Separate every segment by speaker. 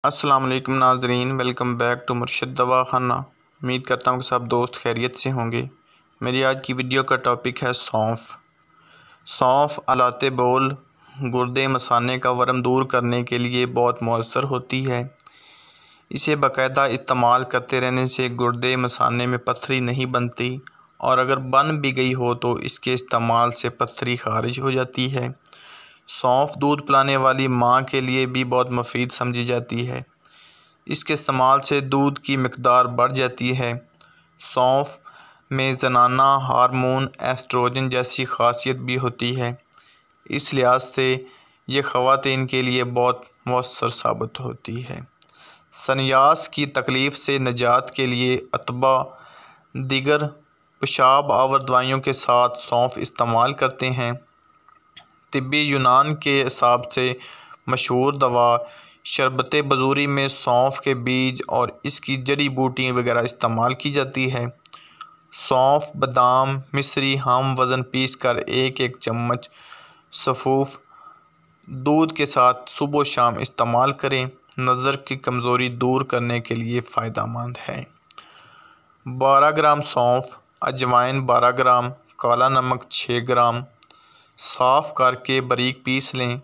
Speaker 1: अस्सलाम वालेकुम नाज़रीन, वेलकम बैक टू मुर्शिद दवाखाना। उम्मीद करता हूँ कि सब दोस्त खैरियत से होंगे। मेरी आज की वीडियो का टॉपिक है सौंफ। सौंफ अलाते बोल गुर्दे मसाने का वरम दूर करने के लिए बहुत मौसर होती है। इसे बाकायदा इस्तेमाल करते रहने से गुर्दे मसाने में पत्थरी नहीं बनती, और अगर बन भी गई हो तो इसके इस्तेमाल से पत्थरी खारिज हो जाती है। सौंफ दूध पिलाने वाली माँ के लिए भी बहुत मुफीद समझी जाती है। इसके इस्तेमाल से दूध की मिकदार बढ़ जाती है। सौंफ में ज़नाना हार्मोन एस्ट्रोजन जैसी खासियत भी होती है। इस लिहाज से ये ख़वातीन के लिए बहुत मौसर साबित होती है। सनियास की तकलीफ़ से निजात के लिए अतबा दीगर पेशाब आवर दवाइयों के साथ सौंफ इस्तेमाल करते हैं। तिब्बी यूनान के हिसाब से मशहूर दवा शरबत बजूरी में सौंफ के बीज और इसकी जड़ी बूटियाँ वगैरह इस्तेमाल की जाती है। सौंफ, बादाम, मिश्री हम वज़न पीस कर एक एक चम्मच सफ़ूफ दूध के साथ सुबह शाम इस्तेमाल करें। नज़र की कमज़ोरी दूर करने के लिए फ़ायदेमंद है। 12 ग्राम सौंफ, अजवाइन 12 ग्राम, काला नमक 6 ग्राम साफ़ करके बारीक पीस लें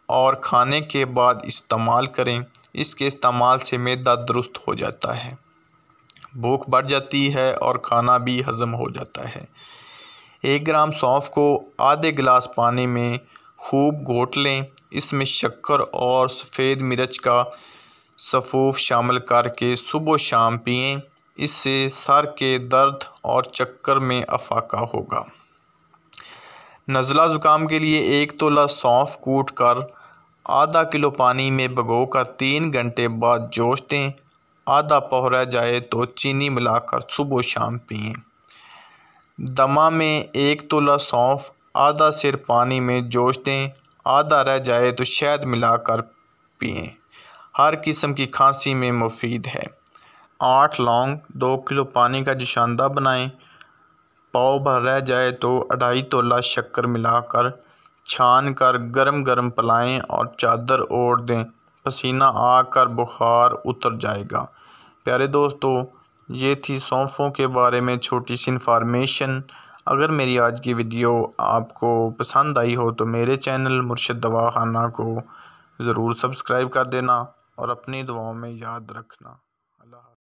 Speaker 1: और खाने के बाद इस्तेमाल करें। इसके इस्तेमाल से मैदा दुरुस्त हो जाता है, भूख बढ़ जाती है और खाना भी हज़म हो जाता है। 1 ग्राम सौंफ को आधे गिलास पानी में खूब घोट लें। इसमें शक्कर और सफ़ेद मिर्च का सफ़ूफ शामिल करके सुबह शाम पिएं। इससे सर के दर्द और चक्कर में अफाका होगा। नज़ला ज़ुकाम के लिए 1 तोला सौंफ कूट कर आधा किलो पानी में भिगोकर 3 घंटे बाद जोश दें। आधा पौ रह जाए तो चीनी मिलाकर सुबह शाम पिएं। दमा में 1 तोला सौंफ आधा सिर पानी में जोश दें। आधा रह जाए तो शहद मिलाकर पिएं। हर किस्म की खांसी में मुफीद है। 8 लौंग 2 किलो पानी का जोशांदा बनाएं। पाव भर रह जाए तो 2.5 तोला शक्कर मिलाकर छान कर गरम गरम पिलाएं और चादर ओढ़ दें। पसीना आकर बुखार उतर जाएगा। प्यारे दोस्तों, ये थी सौंफों के बारे में छोटी सी इन्फॉर्मेशन। अगर मेरी आज की वीडियो आपको पसंद आई हो तो मेरे चैनल मुर्शिद दवाखाना को ज़रूर सब्सक्राइब कर देना और अपनी दुआओं में याद रखना।